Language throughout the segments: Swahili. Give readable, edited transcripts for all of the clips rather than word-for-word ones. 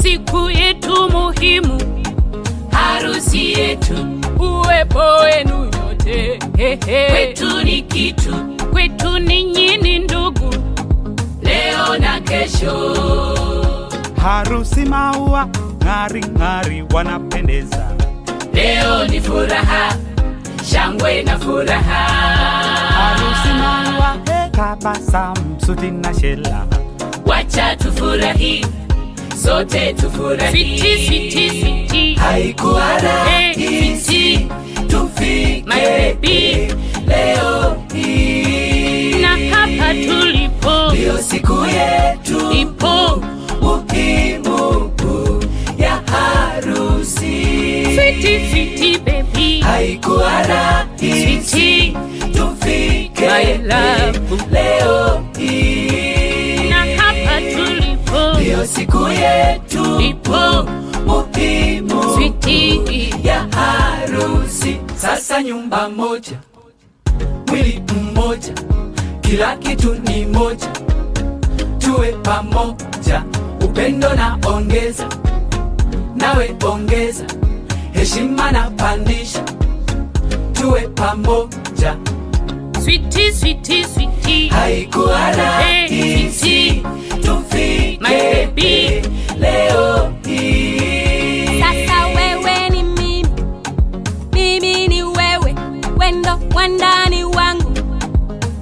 siku yetu muhimu, harusi yetu, uwepo wenu nyote. Kwetu ni nyinyi ndugu, leo na kesho. Harusi maua ng'ari ng'ari wanapendeza, leo ni furaha, shangwe na furaha. Harusi maua tabasamu, suti na shela, wacha tufurahi, sote tufurahi. Sweetie, haikuwa rahisi tufike my baby leo hii, na hapa tulipo ndio siku yetu ipo muhimu ya harusi. Sweetie baby, haikuwa rahisi tufike my love leo hii, na hapa tulipo ndio siku yetu ipo muhimu Sweetie ya harusi. Sasa nyumba moja, mwili mmoja, kila kitu ni moja, tuwe pamoja, upendo na ongeza, nawe ongeza, heshima na pandisha, tuwe pamoja. Sweetie, haikuwa rahisi tufike my baby leo hii. Sasa wewe ni mimi, mimi ni wewe, wendo wandani wangu,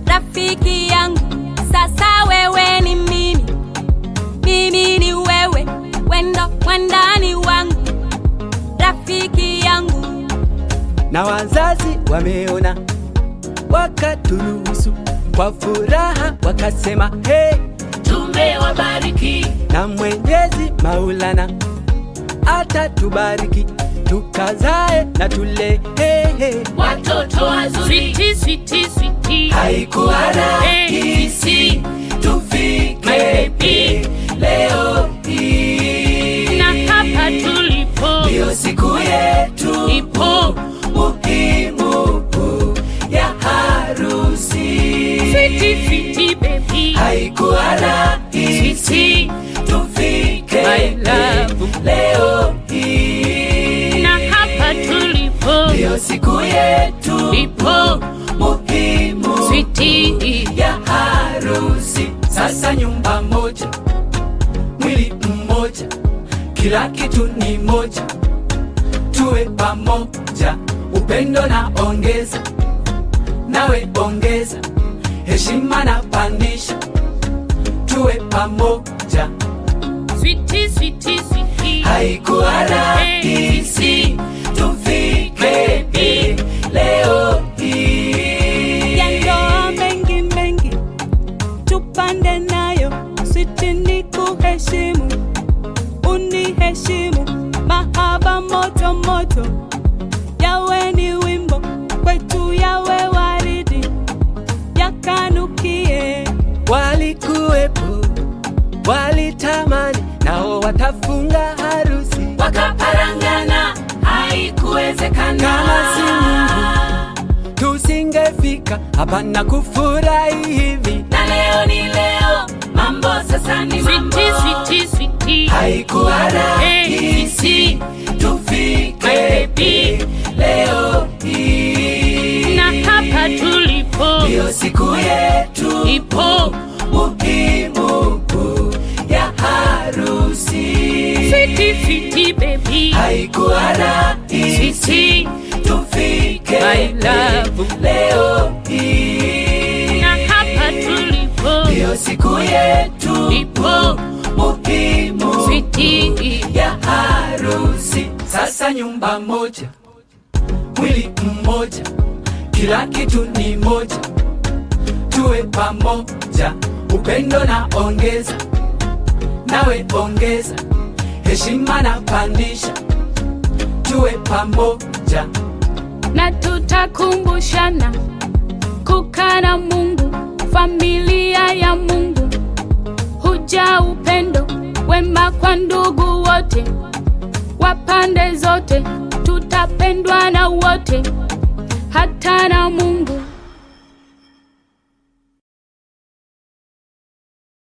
rafiki yangu. Sasa wewe ni mimi, mimi ni wewe, wendo wandani wangu, rafiki yangu. Na wazazi wameona, wakaturuhusu kwa furaha, wakasema hey, tumewabariki, na Mwenyezi Maulana atatubariki, tukazae na tule watoto wazuri. Sweetie, haikuwa rahisi tufike leo hii, na hapa tulipo ndio siku yetu ipo muhimu ya harusi. Sweetie baby, haikuwa rahisi tufike my love leo hii, na hapa tulipo ndio siku yetu ipo muhimu Sweetie ya harusi. Sasa nyumba moja, mwili mmoja, kila kitu ni moja, tuwe pamoja, upendo na ongeza, nawe ongeza, heshima na pandisha, tuwe pamoja. Sweetie, haikuwa rahisi tufike leo hii, Ya ndoa mengi mengi tupande nayo, sweetie ni kuheshimu, uniheshimu, mahaba moto moto, yawe ni wimbo kwetu, yawe waridi, yakanukie. walikuwepo, walitamani, nao watafunga harusi, wakaparangana, haikuwezekana. kama si Mungu tusingefika hapa na kufurahi hivi. Na leo ni leo, mambo sasa ni mambo. Sweetie, haikuwa rahisi tufike leo hii, na hapa tulipo ndio siku yetu ipo muhimu ya harusi. Sweetie baby, haikuwa rahisi tufike my love leo hii, na hapa tulipo ndio siku yetu ipo muhimu Sweetie ya harusi. Sasa nyumba moja, mwili mmoja, kila kitu ni moja, tuwe pamoja, upendo na ongeza, nawe ongeza, heshima na pandisha, tuwe pamoja. na tutakumbushana kukaa na Mungu, familia ya Mungu, huja upendo wema kwa ndugu wote, wa pande zote, tutapendwa na wote, hata na Mungu.